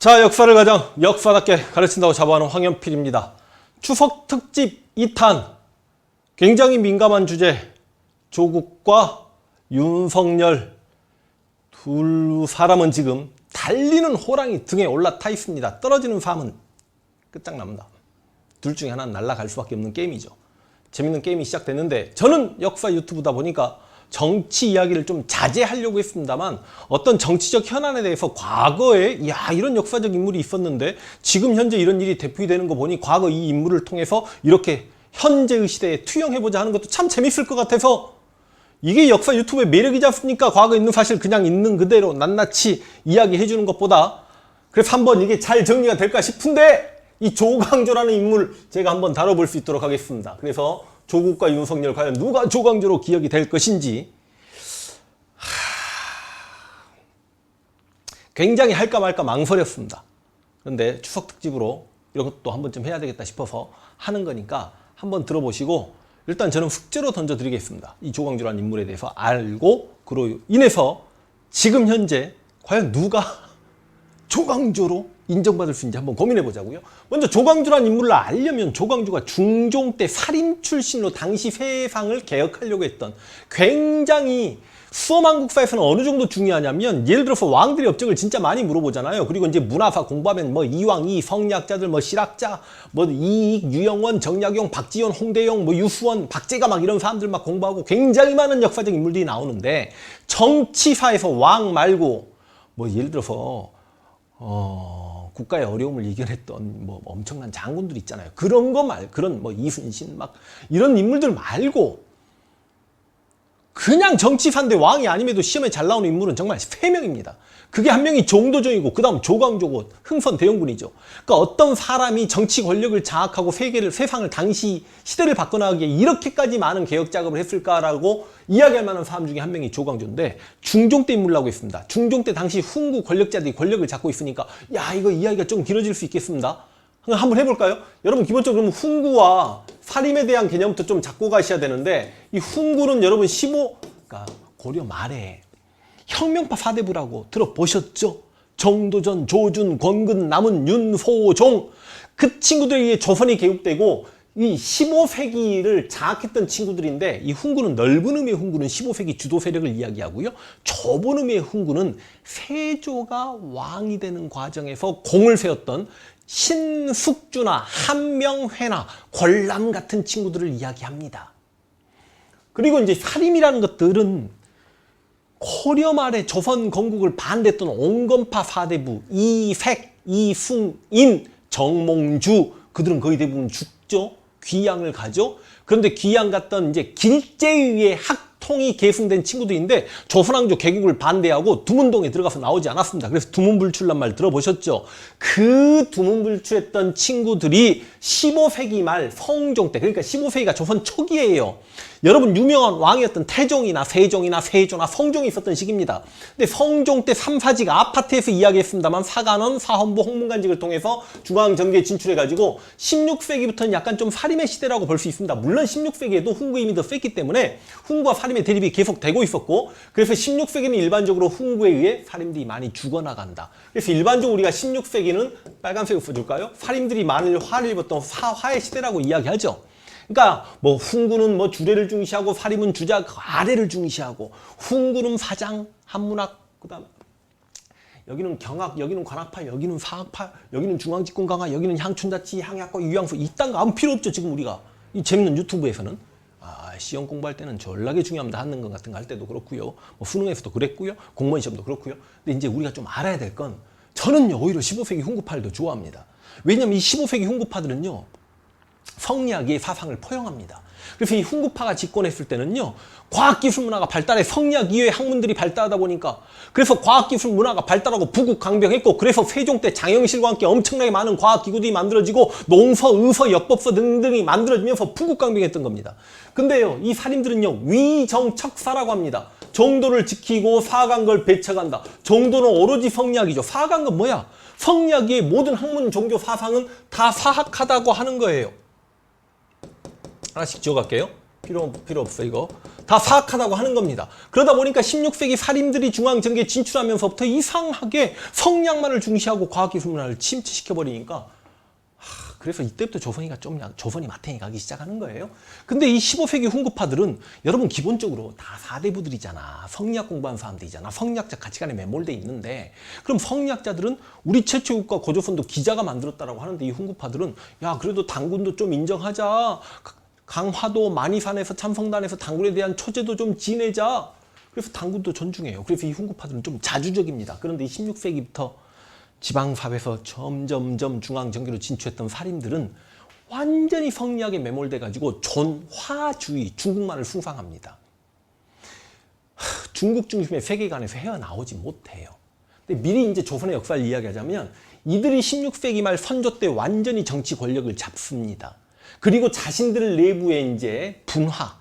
자, 역사를 가장 역사답게 가르친다고 자부하는 황현필입니다. 추석 특집 2탄, 굉장히 민감한 주제, 조국과 윤석열 두 사람은 지금 달리는 호랑이 등에 올라타 있습니다. 떨어지는 사람은 끝장납니다. 둘 중에 하나는 날아갈 수밖에 없는 게임이죠. 재밌는 게임이 시작됐는데, 저는 역사 유튜브다 보니까 정치 이야기를 좀 자제하려고 했습니다만, 어떤 정치적 현안에 대해서 과거에 이런 역사적 인물이 있었는데 지금 현재 이런 일이 대표되는 거 보니 과거 이 인물을 통해서 이렇게 현재의 시대에 투영해보자 하는 것도 참 재밌을 것 같아서, 이게 역사 유튜브의 매력이지 않습니까? 과거에 있는 사실 그냥 있는 그대로 낱낱이 이야기해주는 것보다. 그래서 한번 이게 잘 정리가 될까 싶은데, 이 조광조라는 인물 제가 한번 다뤄볼 수 있도록 하겠습니다. 그래서 조국과 윤석열 과연 누가 조광조로 기억이 될 것인지 굉장히 할까 말까 망설였습니다. 그런데 추석 특집으로 이런 것도 한번 좀 해야 되겠다 싶어서 하는 거니까 한번 들어보시고, 일단 저는 숙제로 던져드리겠습니다. 이 조광조라는 인물에 대해서 알고, 그로 인해서 지금 현재 과연 누가 조광조로 인정받을 수 있는지 한번 고민해 보자고요. 먼저 조광조라는 인물을 알려면, 조광조가 중종 때 살인 출신으로 당시 세상을 개혁하려고 했던, 굉장히 수험한국사에서는 어느 정도 중요하냐면, 예를 들어서 왕들의 업적을 진짜 많이 물어보잖아요. 그리고 이제 문화사 공부하면 뭐 이왕, 이 성리학자들, 뭐 실학자, 뭐 이익, 유영원, 정약용, 박지원, 홍대용, 뭐 유수원, 박제가 막 이런 사람들 막 공부하고 굉장히 많은 역사적 인물들이 나오는데, 정치사에서 왕 말고 뭐 예를 들어서 국가의 어려움을 이겨냈던 뭐 엄청난 장군들 있잖아요. 그런 거 그런 뭐 이순신 막 이런 인물들 말고, 그냥 정치사인데 왕이 아님에도 시험에 잘 나오는 인물은 정말 3명입니다. 그게 한 명이 정도전이고, 그 다음 조광조고, 흥선 대원군이죠. 그러니까 어떤 사람이 정치 권력을 장악하고 세상을, 당시 시대를 바꿔나가기에 이렇게까지 많은 개혁 작업을 했을까라고 이야기할 만한 사람 중에 한 명이 조광조인데, 중종 때 인물이라고 했습니다. 중종 때 당시 훈구 권력자들이 권력을 잡고 있으니까, 이거 이야기가 좀 길어질 수 있겠습니다. 한번 해볼까요? 여러분, 기본적으로 훈구와 살인에 대한 개념부터 좀 잡고 가셔야 되는데, 이 훈구는 여러분 그러니까 고려 말에 혁명파 사대부라고 들어보셨죠? 정도전, 조준, 권근, 남은, 윤, 소, 종. 그 친구들에 의해 조선이 개국되고 이 15세기를 장악했던 친구들인데, 이 훈구는 넓은 의미의 훈구는 15세기 주도 세력을 이야기하고요. 좁은 의미의 훈구는 세조가 왕이 되는 과정에서 공을 세웠던 신숙주나 한명회나 권람 같은 친구들을 이야기합니다. 그리고 이제 살림이라는 것들은 고려 말에 조선 건국을 반대했던 온건파 사대부, 이색, 이승인, 정몽주, 그들은 거의 대부분 죽죠. 귀양을 가죠. 그런데 귀양 갔던 이제 길제에 의해 학통이 계승된 친구들인데, 조선왕조 개국을 반대하고 두문동에 들어가서 나오지 않았습니다. 그래서 두문불출란 말 들어보셨죠? 그 두문불출했던 친구들이 15세기 말 성종 때, 그러니까 15세기가 조선 초기예요. 여러분, 유명한 왕이었던 태종이나 세종이나 세조나 성종이 있었던 시기입니다. 근데 성종 때 삼사지가 아파트에서 이야기했습니다만, 사관원, 사헌부, 홍문관직을 통해서 중앙정계에 진출해가지고 16세기부터는 약간 좀 살림의 시대라고 볼 수 있습니다. 물론 16세기에도 훈구의 힘이 더 셌기 때문에 훈구와 살림의 대립이 계속 되고 있었고, 그래서 16세기는 일반적으로 훈구에 의해 살림들이 많이 죽어나간다. 그래서 일반적으로 우리가 16세기는 빨간색을 써줄까요? 살림들이 많은 화를 입었던 화의 시대라고 이야기하죠. 그러니까 뭐 훈구는 뭐 주례를 중시하고, 살림은 주자 아래를 중시하고, 훈구는 사장, 한문학, 그다음에 여기는 경학, 여기는 관학파, 여기는 사학파, 여기는 중앙집권강화, 여기는 향춘자치, 향약과 유양수, 이딴 거 아무 필요 없죠. 지금 우리가 이 재밌는 유튜브에서는 시험 공부할 때는 졸라게 중요합니다. 하는 것 같은 거 할 때도 그렇고요. 뭐 수능에서도 그랬고요. 공무원 시험도 그렇고요. 근데 이제 우리가 좀 알아야 될 건, 저는요 오히려 15세기 훈구파를 더 좋아합니다. 왜냐면 이 15세기 훈구파들은요 성리학의 사상을 포용합니다. 그래서 이 훈구파가 집권했을 때는요, 과학기술 문화가 발달해 성리학 이외의 학문들이 발달하다 보니까, 그래서 과학기술 문화가 발달하고 부국강병했고, 그래서 세종 때 장영실과 함께 엄청나게 많은 과학기구들이 만들어지고, 농서, 의서, 역법서 등등이 만들어지면서 부국강병했던 겁니다. 근데요, 이 살인들은요 위정척사라고 합니다. 정도를 지키고 사간걸 배척한다. 정도는 오로지 성리학이죠. 사간건 뭐야? 성리학의 모든 학문, 종교, 사상은 다 사학하다고 하는 거예요. 하나씩 지어갈게요. 필요 없어 이거. 다 사악하다고 하는 겁니다. 그러다 보니까 16세기 살인들이 중앙정계에 진출하면서부터 이상하게 성리학만을 중시하고 과학기술 문화를 침체시켜버리니까 그래서 이때부터 조선이 마탱이 가기 시작하는 거예요. 근데 이 15세기 훈구파들은 여러분 기본적으로 다 사대부들이잖아. 성리학 공부하는 사람들이잖아. 성리학자 가치관에 매몰돼 있는데 그럼 성리학자들은 우리 최초의 국가 고조선도 기자가 만들었다라고 하는데 이 훈구파들은 야 그래도 당군도 좀 인정하자. 강화도 만이산에서 참성단에서 당군에 대한 초제도 좀 지내자. 그래서 당군도 존중해요. 그래서 이 훈구파들은 좀 자주적입니다. 그런데 이 16세기부터 지방사회에서 점점점 중앙정계로 진출했던 살인들은 완전히 성리학에 매몰돼가지고 존화주의, 중국만을 숭상합니다. 중국 중심의 세계관에서 헤어나오지 못해요. 근데 미리 이제 조선의 역사를 이야기하자면 이들이 16세기 말 선조 때 완전히 정치 권력을 잡습니다. 그리고 자신들 내부의 이제 분화,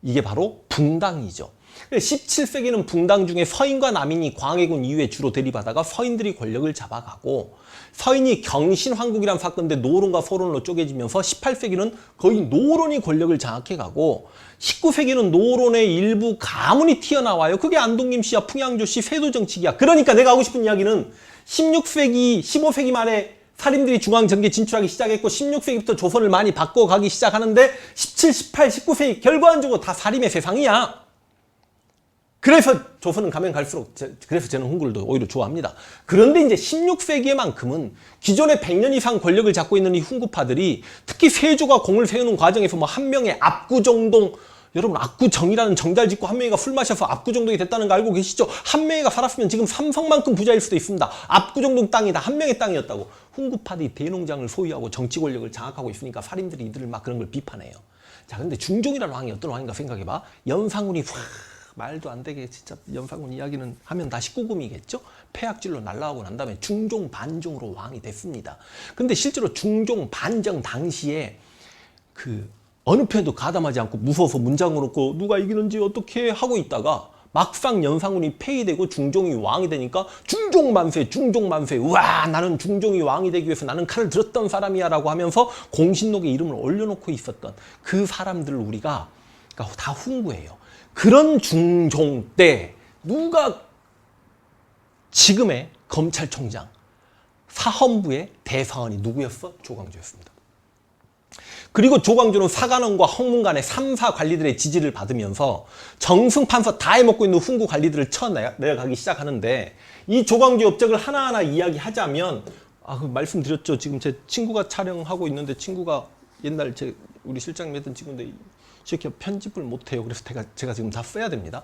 이게 바로 붕당이죠. 17세기는 붕당 중에 서인과 남인이 광해군 이후에 주로 대립하다가 서인들이 권력을 잡아가고 서인이 경신황국이라는 사건인데 노론과 서론으로 쪼개지면서 18세기는 거의 노론이 권력을 장악해가고 19세기는 노론의 일부 가문이 튀어나와요. 그게 안동김 씨야, 풍양조 씨, 세도정치기야. 그러니까 내가 하고 싶은 이야기는 16세기, 15세기 말에 살인들이 중앙정계에 진출하기 시작했고 16세기부터 조선을 많이 바꿔가기 시작하는데 17, 18, 19세기 결과적으로 다 살인의 세상이야. 그래서 조선은 가면 갈수록 그래서 저는 훈구를 오히려 좋아합니다. 그런데 이제 16세기에만큼은 기존에 100년 이상 권력을 잡고 있는 이 훈구파들이 특히 세조가 공을 세우는 과정에서 뭐 한 명의 압구정동 여러분 압구정이라는 정잘 짓고 한 명이가 술 마셔서 압구정동이 됐다는 거 알고 계시죠? 한 명이가 살았으면 지금 삼성만큼 부자일 수도 있습니다. 압구정동 땅이다. 한 명의 땅이었다고. 훈구파들이 대농장을 소유하고 정치 권력을 장악하고 있으니까 살인들이 이들을 막 그런 걸 비판해요. 자, 근데 중종이라는 왕이 어떤 왕인가 생각해봐. 연산군이 말도 안 되게 진짜 연산군 이야기는 하면 다 19금이겠죠? 폐악질로 날라가고 난 다음에 중종 반정으로 왕이 됐습니다. 근데 실제로 중종 반정 당시에 그 어느 편도 가담하지 않고 무서워서 문장을 놓고 누가 이기는지 어떻게 하고 있다가 막상 연산군이 폐위되고 중종이 왕이 되니까 중종만세, 중종만세. 우와, 나는 중종이 왕이 되기 위해서 나는 칼을 들었던 사람이야 라고 하면서 공신록에 이름을 올려놓고 있었던 그 사람들을 우리가 그러니까 다 훈구예요. 그런 중종 때 누가 지금의 검찰총장, 사헌부의 대사원이 누구였어? 조광조였습니다. 그리고 조광조는 사관원과 홍문관의 3사 관리들의 지지를 받으면서 정승판서 다 해먹고 있는 훈구 관리들을 쳐내려가기 시작하는데 이 조광조 업적을 하나하나 이야기하자면 그 말씀드렸죠. 지금 제 친구가 촬영하고 있는데 친구가 옛날 우리 실장님 했던 친구인데 이렇게 편집을 못해요. 그래서 제가 지금 다 써야 됩니다.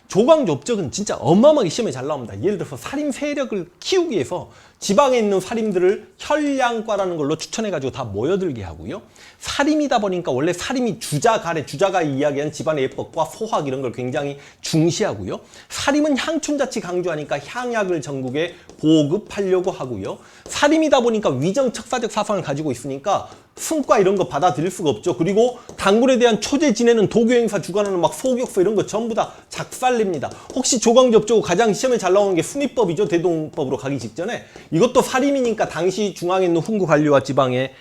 조광조 업적은 진짜 어마어마하게 시험에 잘 나옵니다. 예를 들어서 살인 세력을 키우기 위해서 지방에 있는 살인들을 혈량과라는 걸로 추천해가지고 다 모여들게 하고요. 살인이다 보니까 원래 살인이 주자가 이야기한 집안의 예법과 소학 이런 걸 굉장히 중시하고요. 살인은 향춘자치 강조하니까 향약을 전국에 보급하려고 하고요. 살인이다 보니까 위정척사적 사상을 가지고 있으니까 승과 이런 거 받아들일 수가 없죠. 그리고 당군에 대한 초제 지내는 도교행사 주관하는 막 소격서 이런 거 전부 다 작살냅니다. 혹시 조광조 업적으로 가장 시험에 잘 나오는 게 수미법이죠. 대동법으로 가기 직전에. 이것도 살인이니까 당시 중앙에 있는 훈구 관리와 지방의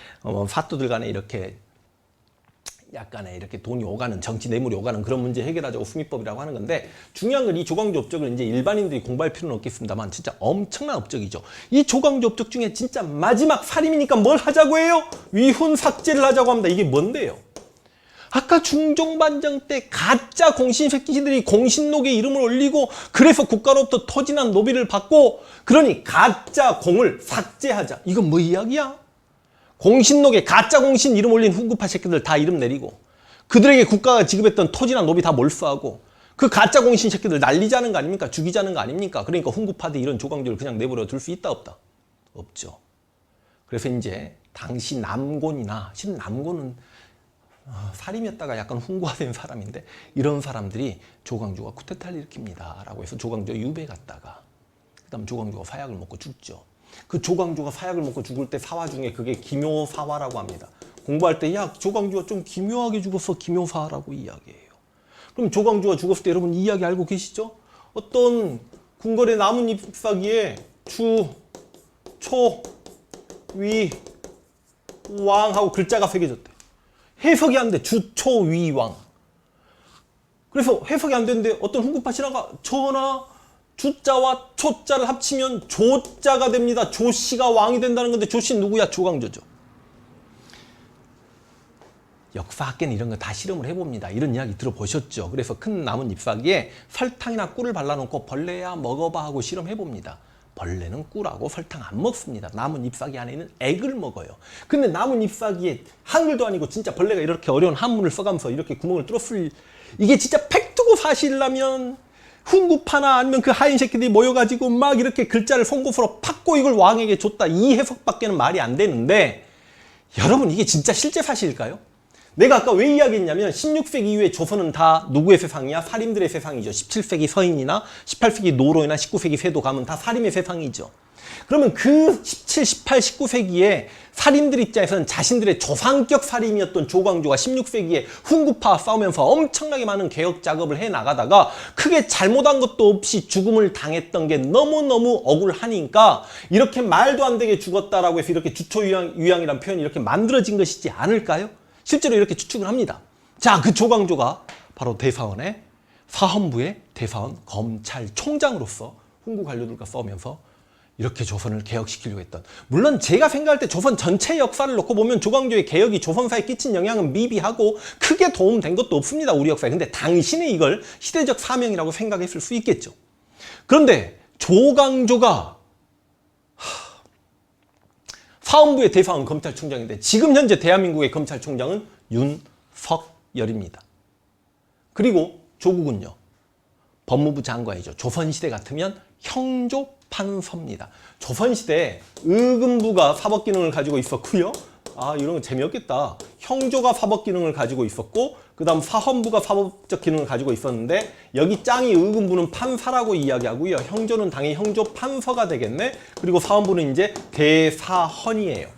사또들 간에 이렇게 약간의 이렇게 돈이 오가는 정치 뇌물이 오가는 그런 문제 해결하자고 수미법이라고 하는 건데 중요한 건 이 조광조 업적을 이제 일반인들이 공부할 필요는 없겠습니다만 진짜 엄청난 업적이죠. 이 조광조 업적 중에 진짜 마지막 살인이니까 뭘 하자고 해요? 위훈 삭제를 하자고 합니다. 이게 뭔데요? 아까 중종반정 때 가짜 공신 새끼들이 공신록에 이름을 올리고 그래서 국가로부터 토진한 노비를 받고 그러니 가짜 공을 삭제하자. 이건 뭐 이야기야? 공신록에 가짜 공신 이름 올린 훈구파 새끼들 다 이름 내리고 그들에게 국가가 지급했던 토지나 노비 다 몰수하고 그 가짜 공신 새끼들 날리자는 거 아닙니까? 죽이자는 거 아닙니까? 그러니까 훈구파들이 이런 조광조를 그냥 내버려 둘 수 있다 없다? 없죠. 그래서 이제 당시 남곤이나 실은 남곤은 살인이었다가 약간 훈구화된 사람인데 이런 사람들이 조광조가 쿠데타를 일으킵니다 라고 해서 조광조 유배 갔다가 그 다음 조광조가 사약을 먹고 죽죠. 그 조광조가 사약을 먹고 죽을 때 사화 중에 그게 기묘사화라고 합니다. 공부할 때 야 조광조가 좀 기묘하게 죽었어 기묘사라고 이야기해요. 그럼 조광조가 죽었을 때 여러분 이 이야기 알고 계시죠? 어떤 궁궐의 나뭇 잎사귀에 주, 초, 위, 왕 하고 글자가 새겨졌대. 해석이 안 돼. 주, 초, 위, 왕. 그래서 해석이 안 되는데 어떤 훈구파 신하가 전하 주자와 초자를 합치면 조자가 됩니다. 조씨가 왕이 된다는 건데 조씨는 누구야? 조광조죠. 역사학계는 이런 거 다 실험을 해봅니다. 이런 이야기 들어보셨죠? 그래서 큰 나뭇 잎사귀에 설탕이나 꿀을 발라놓고 벌레야 먹어봐 하고 실험해봅니다. 벌레는 꿀하고 설탕 안 먹습니다. 나뭇 잎사귀 안에 있는 액을 먹어요. 근데 나뭇 잎사귀에 한글도 아니고 진짜 벌레가 이렇게 어려운 한문을 써가면서 이렇게 구멍을 뚫었을 이게 진짜 팩트고 사실이라면 훈구파나 아니면 그 하인 새끼들이 모여가지고 막 이렇게 글자를 송곳으로 팍고 이걸 왕에게 줬다. 이 해석밖에는 말이 안 되는데 여러분 이게 진짜 실제 사실일까요? 내가 아까 왜 이야기했냐면 16세기 이후에 조선은 다 누구의 세상이야? 살인들의 세상이죠. 17세기 서인이나 18세기 노로이나 19세기 세도 가면 다 살인의 세상이죠. 그러면 그 17, 18, 19세기에 살인들 입장에서는 자신들의 조상격 살인이었던 조광조가 16세기에 훈구파와 싸우면서 엄청나게 많은 개혁 작업을 해나가다가 크게 잘못한 것도 없이 죽음을 당했던 게 너무너무 억울하니까 이렇게 말도 안 되게 죽었다라고 해서 이렇게 주초유양이라는 표현이 이렇게 만들어진 것이지 않을까요? 실제로 이렇게 추측을 합니다. 자, 그 조광조가 바로 대사원의 사헌부의 대사원 검찰총장으로서 훈구 관료들과 싸우면서 이렇게 조선을 개혁시키려고 했던, 물론 제가 생각할 때 조선 전체 역사를 놓고 보면 조광조의 개혁이 조선사에 끼친 영향은 미비하고 크게 도움된 것도 없습니다. 우리 역사에. 근데 당신이 이걸 시대적 사명이라고 생각했을 수 있겠죠. 그런데 조광조가 사헌부의 대사원 검찰총장인데 지금 현재 대한민국의 검찰총장은 윤석열입니다. 그리고 조국은요, 법무부 장관이죠. 조선시대 같으면 형조판서입니다. 조선시대에 의금부가 사법기능을 가지고 있었고요. 아, 이런 거 재미없겠다. 형조가 사법기능을 가지고 있었고 그 다음 사헌부가 사법적 기능을 가지고 있었는데 여기 짱이 의금부는 판사라고 이야기하고요. 형조는 당연히 형조판서가 되겠네. 그리고 사헌부는 이제 대사헌이에요.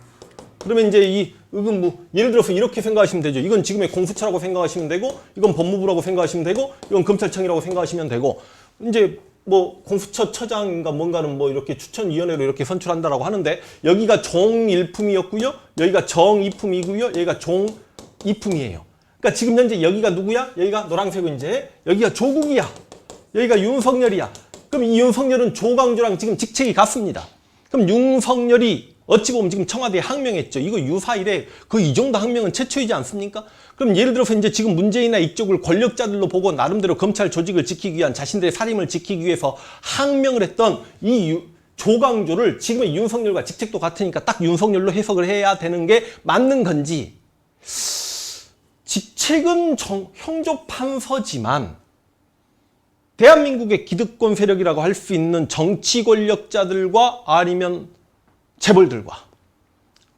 그러면 이제 이 의금부, 예를 들어서 이렇게 생각하시면 되죠. 이건 지금의 공수처라고 생각하시면 되고 이건 법무부라고 생각하시면 되고 이건 검찰청이라고 생각하시면 되고, 이제 뭐 공수처 처장인가 뭔가는 뭐 이렇게 추천위원회로 이렇게 선출한다라고 하는데 여기가 종일품이었고요. 여기가 정이품이고요. 여기가 종이품이에요. 그러니까 지금 현재 여기가 누구야? 여기가 노란색은 이제 여기가 조국이야. 여기가 윤석열이야. 그럼 이 윤석열은 조광조랑 지금 직책이 같습니다. 그럼 윤석열이 어찌 보면 지금 청와대에 항명했죠. 이거 유사 이래 그 이 정도 항명은 최초이지 않습니까? 그럼 예를 들어서 이제 지금 문재인이나 이쪽을 권력자들로 보고 나름대로 검찰 조직을 지키기 위한 자신들의 살림을 지키기 위해서 항명을 했던 이 조광조를 지금의 윤석열과 직책도 같으니까 딱 윤석열로 해석을 해야 되는 게 맞는 건지, 직책은 형조판서지만 대한민국의 기득권 세력이라고 할 수 있는 정치 권력자들과 아니면 재벌들과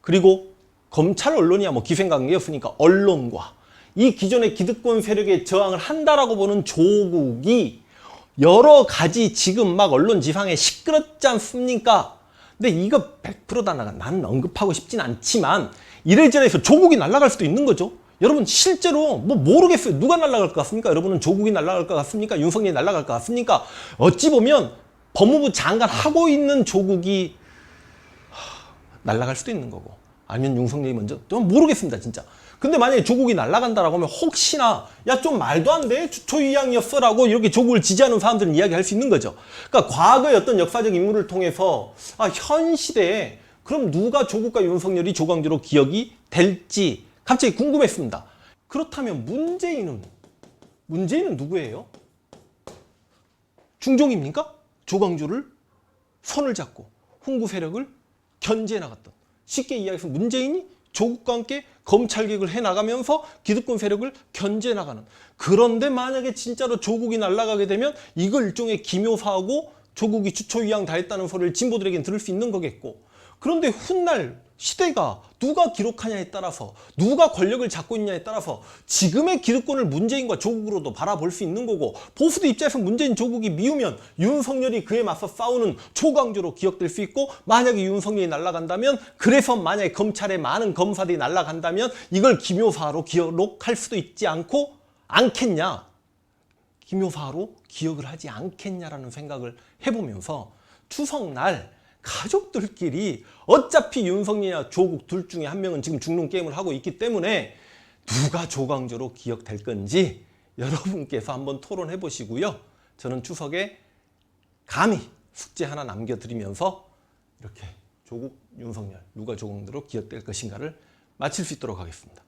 그리고 검찰 언론이야 뭐 기생관계였으니까 언론과 이 기존의 기득권 세력에 저항을 한다라고 보는 조국이 여러 가지 지금 막 언론 지상에 시끄럽지 않습니까? 근데 이거 100%다 나는 언급하고 싶진 않지만 이래저래 해서 조국이 날아갈 수도 있는 거죠. 여러분 실제로 뭐 모르겠어요. 누가 날아갈 것 같습니까? 여러분은 조국이 날아갈 것 같습니까? 윤석열이 날아갈 것 같습니까? 어찌 보면 법무부 장관 하고 있는 조국이 날아갈 수도 있는 거고, 아니면 윤석열이 먼저, 또 모르겠습니다 진짜. 근데 만약에 조국이 날아간다라고 하면 혹시나 야 좀 말도 안 돼 주초위양이었어 라고 이렇게 조국을 지지하는 사람들은 이야기할 수 있는 거죠. 그러니까 과거의 어떤 역사적 인물을 통해서 현 시대에 그럼 누가 조국과 윤석열이 조광조로 기억이 될지 갑자기 궁금했습니다. 그렇다면 문재인은 누구예요? 중종입니까? 조광조를 손을 잡고 훈구 세력을 견제해 나갔던, 쉽게 이야기해서 문재인이 조국과 함께 검찰개혁을 해나가면서 기득권 세력을 견제해 나가는. 그런데 만약에 진짜로 조국이 날아가게 되면 이걸 일종의 기묘사하고 조국이 주초위양 다 했다는 소리를 진보들에겐 들을 수 있는 거겠고, 그런데 훗날 시대가 누가 기록하냐에 따라서 누가 권력을 잡고 있냐에 따라서 지금의 기득권을 문재인과 조국으로도 바라볼 수 있는 거고, 보수들 입장에서 문재인 조국이 미우면 윤석열이 그에 맞서 싸우는 조광조로 기억될 수 있고, 만약에 윤석열이 날아간다면, 그래서 만약에 검찰의 많은 검사들이 날아간다면 이걸 기묘사로 기록할 수도 있지 않겠냐, 기묘사로 기억을 하지 않겠냐라는 생각을 해보면서 추석날 가족들끼리 어차피 윤석열이나 조국 둘 중에 한 명은 지금 죽는 게임을 하고 있기 때문에 누가 조광조로 기억될 건지 여러분께서 한번 토론해 보시고요. 저는 추석에 감히 숙제 하나 남겨드리면서 이렇게 조국, 윤석열 누가 조국으로 기억될 것인가를 마칠 수 있도록 하겠습니다.